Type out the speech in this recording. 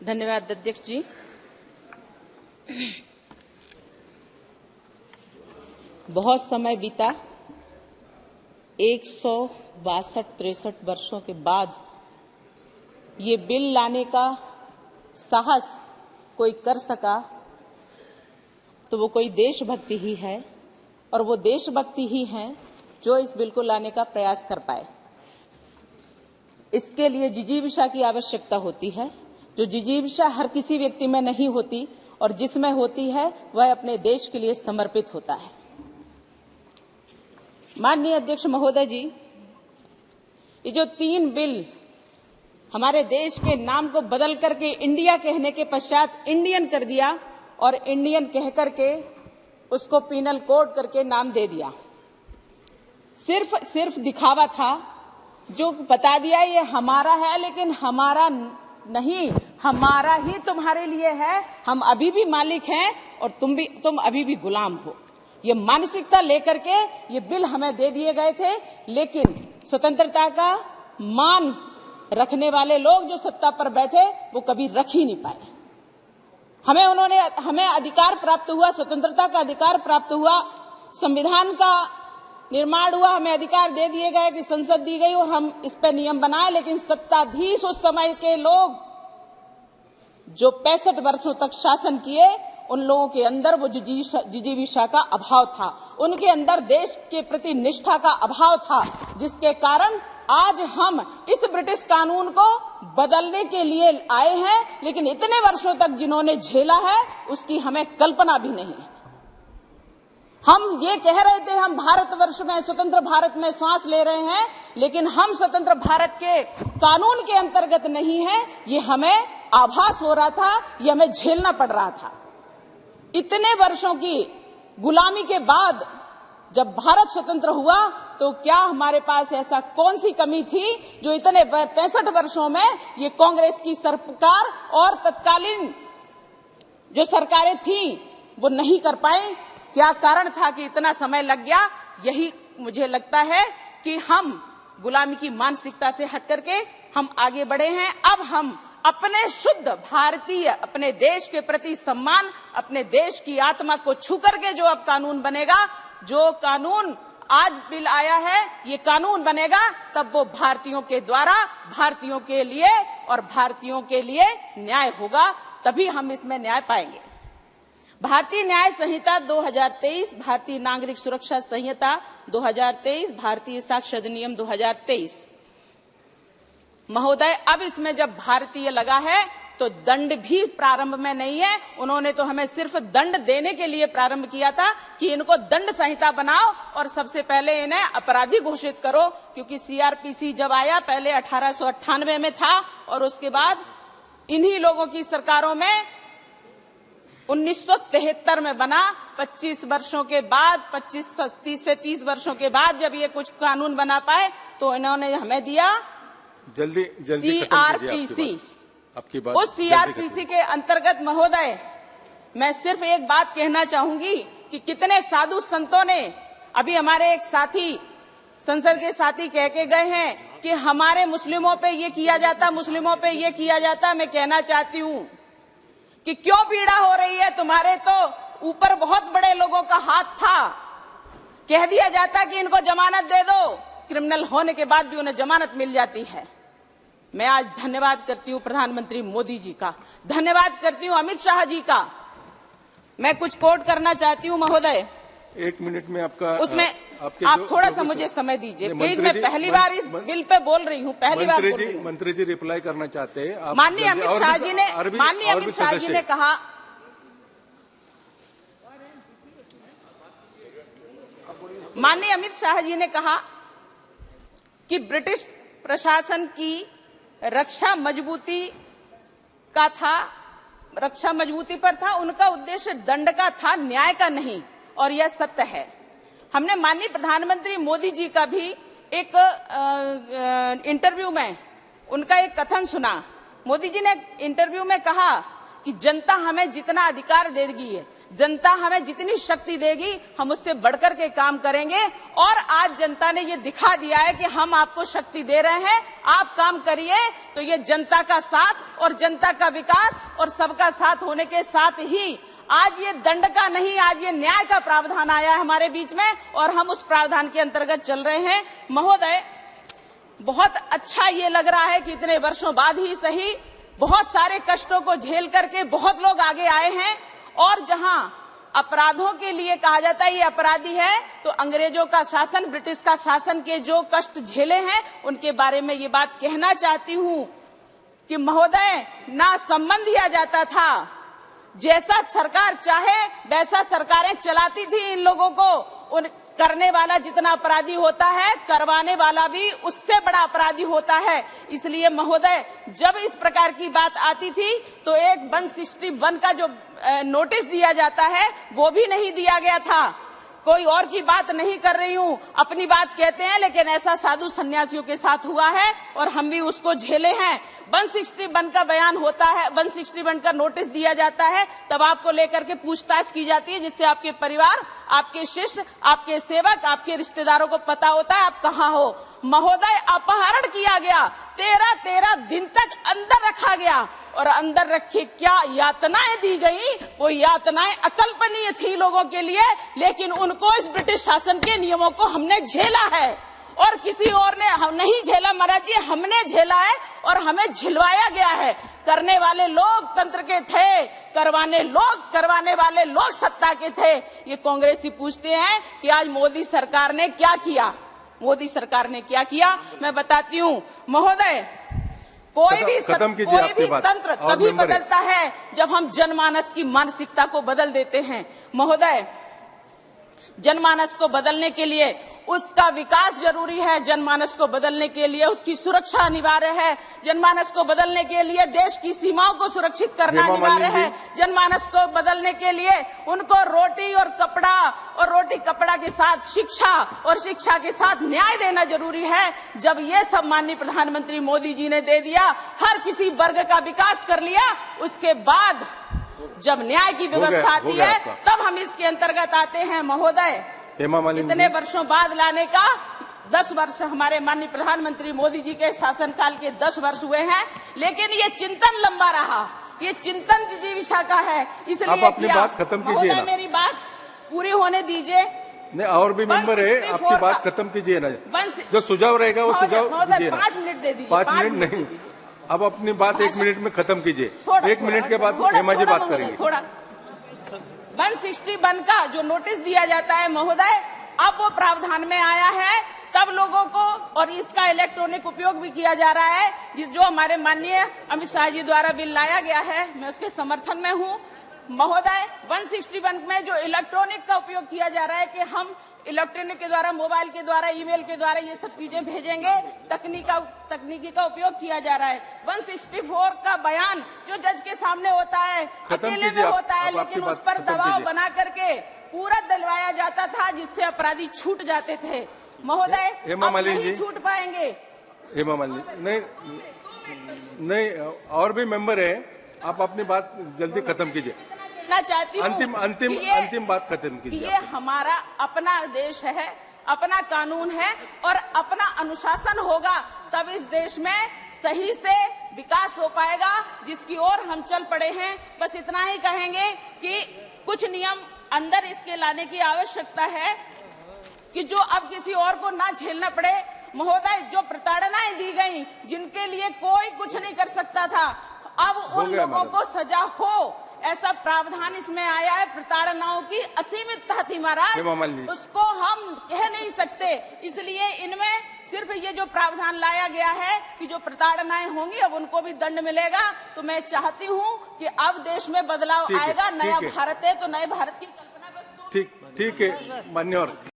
धन्यवाद अध्यक्ष जी। बहुत समय बीता, 162-63 वर्षों के बाद ये बिल लाने का साहस कोई कर सका तो वो कोई देशभक्ति ही है, और वो देशभक्ति ही है जो इस बिल को लाने का प्रयास कर पाए। इसके लिए जिजीविषा की आवश्यकता होती है, जो जिजीविषा हर किसी व्यक्ति में नहीं होती, और जिसमें होती है वह अपने देश के लिए समर्पित होता है। माननीय अध्यक्ष महोदय जी, ये जो 3 बिल हमारे देश के नाम को बदल करके इंडिया कहने के पश्चात इंडियन कर दिया, और इंडियन कह करके उसको पीनल कोड करके नाम दे दिया, सिर्फ दिखावा था। जो बता दिया ये हमारा है, लेकिन हमारा नहीं, हमारा ही तुम्हारे लिए है। हम अभी भी मालिक हैं और तुम अभी भी गुलाम हो। ये मानसिकता लेकर के ये बिल हमें दे दिए गए थे, लेकिन स्वतंत्रता का मान रखने वाले लोग जो सत्ता पर बैठे वो कभी रख ही नहीं पाए। हमें अधिकार प्राप्त हुआ, स्वतंत्रता का अधिकार प्राप्त हुआ, संविधान का निर्माण हुआ, हमें अधिकार दे दिए गए कि संसद दी गई और हम इस पर नियम बनाए, लेकिन सत्ताधीश उस समय के लोग जो 65 वर्षों तक शासन किए, उन लोगों के अंदर वो जिजीविषा का अभाव था, उनके अंदर देश के प्रति निष्ठा का अभाव था, जिसके कारण आज हम इस ब्रिटिश कानून को बदलने के लिए आए हैं। लेकिन इतने वर्षों तक जिन्होंने झेला है उसकी हमें कल्पना भी नहीं है। हम ये कह रहे थे हम भारतवर्ष में, स्वतंत्र भारत में सांस ले रहे हैं, लेकिन हम स्वतंत्र भारत के कानून के अंतर्गत नहीं है, ये हमें आभास हो रहा था, ये हमें झेलना पड़ रहा था। इतने वर्षों की गुलामी के बाद जब भारत स्वतंत्र हुआ तो क्या हमारे पास ऐसा कौन सी कमी थी जो इतने 65 वर्षों में ये कांग्रेस की सरकार और तत्कालीन जो सरकारें थी वो नहीं कर पाई? क्या कारण था कि इतना समय लग गया? यही मुझे लगता है कि हम गुलामी की मानसिकता से हट करके हम आगे बढ़े हैं। अब हम अपने शुद्ध भारतीय, अपने देश के प्रति सम्मान, अपने देश की आत्मा को छू करके जो अब कानून बनेगा, जो कानून आज बिल आया है ये कानून बनेगा, तब वो भारतीयों के द्वारा, भारतीयों के लिए और भारतीयों के लिए न्याय होगा, तभी हम इसमें न्याय पाएंगे। भारतीय न्याय संहिता 2023, भारतीय नागरिक सुरक्षा संहिता 2023, भारतीय साक्ष्य अधिनियम 2023। महोदय, अब इसमें जब भारतीय लगा है तो दंड भी प्रारंभ में नहीं है। उन्होंने तो हमें सिर्फ दंड देने के लिए प्रारंभ किया था कि इनको दंड संहिता बनाओ और सबसे पहले इन्हें अपराधी घोषित करो, क्योंकि सीआरपीसी जब आया पहले 1898 में था और उसके बाद इन्हीं लोगों की सरकारों में 1973 में बना। 25 वर्षों के बाद, 30 से 30 वर्षों के बाद जब ये कुछ कानून बना पाए तो इन्होंने हमें दिया जल्दी सीआरपीसी। आपकी बात उस सीआरपीसी के अंतर्गत महोदय मैं सिर्फ एक बात कहना चाहूंगी कि कितने साधु संतों ने, अभी हमारे एक साथी, संसद के साथी कह के गए हैं कि हमारे मुस्लिमों पे ये किया जाता, मुस्लिमों पे ये किया जाता। मैं कहना चाहती हूँ कि क्यों पीड़ा हो रही है? तुम्हारे तो ऊपर बहुत बड़े लोगों का हाथ था। कह दिया जाता कि इनको जमानत दे दो, क्रिमिनल होने के बाद भी उन्हें जमानत मिल जाती है। मैं आज धन्यवाद करती हूँ प्रधानमंत्री मोदी जी का, धन्यवाद करती हूँ अमित शाह जी का। मैं कुछ कोट करना चाहती हूँ महोदय। 1 मिनट में आपका उसमें आप थोड़ा सा मुझे समय दीजिए प्लीज। मैं पहली बार इस बिल पे बोल रही हूँ, पहली बार बोल रही हूँ। मंत्री जी रिप्लाई करना चाहते हैं। माननीय अमित शाह जी ने कहा, माननीय अमित शाह जी ने कहा कि ब्रिटिश प्रशासन की रक्षा मजबूती पर था, उनका उद्देश्य दंड का था, न्याय का नहीं, और यह सत्य है। हमने माननीय प्रधानमंत्री मोदी जी का भी एक इंटरव्यू में उनका एक कथन सुना। मोदी जी ने इंटरव्यू में कहा कि जनता हमें जितना अधिकार देगी, जनता हमें जितनी शक्ति देगी हम उससे बढ़कर के काम करेंगे। और आज जनता ने ये दिखा दिया है कि हम आपको शक्ति दे रहे हैं, आप काम करिए। तो ये जनता का साथ और जनता का विकास और सबका साथ होने के साथ ही आज ये दंड का नहीं, आज ये न्याय का प्रावधान आया है हमारे बीच में और हम उस प्रावधान के अंतर्गत चल रहे हैं। महोदय, बहुत अच्छा ये लग रहा है कि इतने वर्षों बाद ही सही बहुत सारे कष्टों को झेल करके बहुत लोग आगे आए हैं। और जहां अपराधों के लिए कहा जाता है ये अपराधी है, तो अंग्रेजों का शासन, ब्रिटिश का शासन के जो कष्ट झेले हैं उनके बारे में ये बात कहना चाहती हूं कि महोदय, ना संबंध दिया जाता था, जैसा सरकार चाहे वैसा सरकारें चलाती थी इन लोगों को। उन करने वाला जितना अपराधी होता है, करवाने वाला भी उससे बड़ा अपराधी होता है। इसलिए महोदय, जब इस प्रकार की बात आती थी तो एक 161 का जो नोटिस दिया जाता है वो भी नहीं दिया गया था। कोई और की बात नहीं कर रही हूँ, अपनी बात कहते हैं, लेकिन ऐसा साधु सन्यासियों के साथ हुआ है और हम भी उसको झेले हैं। 161 का बयान होता है, 161 का नोटिस दिया जाता है, तब आपको लेकर के पूछताछ की जाती है, जिससे आपके परिवार, आपके शिष्य, आपके सेवक, आपके रिश्तेदारों को पता होता है आप कहाँ हो। महोदय, अपहरण किया गया, 13 दिन तक अंदर रखा गया और अंदर रखे क्या यातनाएं दी गई, वो यातनाएं अकल्पनीय थी लोगों के लिए, लेकिन उनको इस ब्रिटिश शासन के नियमों को हमने झेला है और किसी और ने हम नहीं झेला। महाराज जी, हमने झेला है और हमें झिलवाया गया है। करने वाले लोग तंत्र के थे, करवाने वाले लोग सत्ता के थे। ये कांग्रेसी पूछते हैं कि आज मोदी सरकार ने क्या किया, मोदी सरकार ने क्या किया। मैं बताती हूँ महोदय, कोई भी तंत्र तभी बदलता है जब हम जनमानस की मानसिकता को बदल देते हैं। महोदय, जनमानस को बदलने के लिए उसका विकास जरूरी है, जनमानस को बदलने के लिए उसकी सुरक्षा अनिवार्य है, जनमानस को बदलने के लिए देश की सीमाओं को सुरक्षित करना अनिवार्य है, जनमानस को बदलने के लिए उनको रोटी और कपड़ा और रोटी कपड़ा के साथ शिक्षा और शिक्षा के साथ न्याय देना जरूरी है। जब ये सब माननीय प्रधानमंत्री मोदी जी ने दे दिया, हर किसी वर्ग का विकास कर लिया, उसके बाद जब न्याय की व्यवस्था आती है तब हम इसके अंतर्गत आते हैं। महोदय, इतने वर्षों बाद लाने का 10 वर्ष हमारे माननीय प्रधानमंत्री मोदी जी के शासनकाल के 10 वर्ष हुए हैं, लेकिन ये चिंतन लंबा रहा, ये चिंतन जिजीविषा का है, इसलिए अपनी बात खत्म कीजिए ना। मेरी बात पूरी होने दीजिए। नहीं, और भी मेंबर है, आपकी बात खत्म कीजिए ना। जो सुझाव रहेगा वो सुझाव दीजिए। 5 मिनट दे दीजिए। 5 मिनट नहीं, अब अपनी बात 1 मिनट में खत्म कीजिए। 1 मिनट के बाद हेमा जी बात करेंगे। 161 का जो नोटिस दिया जाता है महोदय, अब वो प्रावधान में आया है, तब लोगों को और इसका इलेक्ट्रॉनिक उपयोग भी किया जा रहा है, जो हमारे माननीय अमित शाह जी द्वारा बिल लाया गया है, मैं उसके समर्थन में हूँ। महोदय, 161 में जो इलेक्ट्रॉनिक का उपयोग किया जा रहा है कि हम इलेक्ट्रॉनिक के द्वारा, मोबाइल के द्वारा, ईमेल के द्वारा ये सब चीजें भेजेंगे, तकनीकी का उपयोग किया जा रहा है। 164 का बयान जो जज के सामने होता है, अकेले में होता है, लेकिन उस पर दबाव बना करके पूरा दिलवाया जाता था, जिससे अपराधी छूट जाते थे। महोदय, अब नहीं छूट पाएंगे। हेमा मालिनी, नहीं, और भी मेंबर है, आप अपनी बात जल्दी खत्म कीजिए। चाहती हूँ अंतिम बात खत्म कीजिए। ये हमारा अपना देश है, अपना कानून है और अपना अनुशासन होगा, तब इस देश में सही से विकास हो पाएगा, जिसकी ओर हम चल पड़े हैं। बस इतना ही कहेंगे कि कुछ नियम अंदर इसके लाने की आवश्यकता है कि जो अब किसी और को ना झेलना पड़े। महोदय, जो प्रताड़नाएं दी गई, जिनके लिए कोई कुछ नहीं कर सकता था, अब उन लोगों को सजा हो, ऐसा प्रावधान इसमें आया है। प्रताड़नाओं की असीमितता थी महाराज, उसको हम कह नहीं सकते, इसलिए इनमें सिर्फ ये जो प्रावधान लाया गया है कि जो प्रताड़नाएं होंगी अब उनको भी दंड मिलेगा। तो मैं चाहती हूँ कि अब देश में बदलाव आएगा, नया भारत है, तो नए भारत की कल्पना बस। ठीक है, मान्यवर।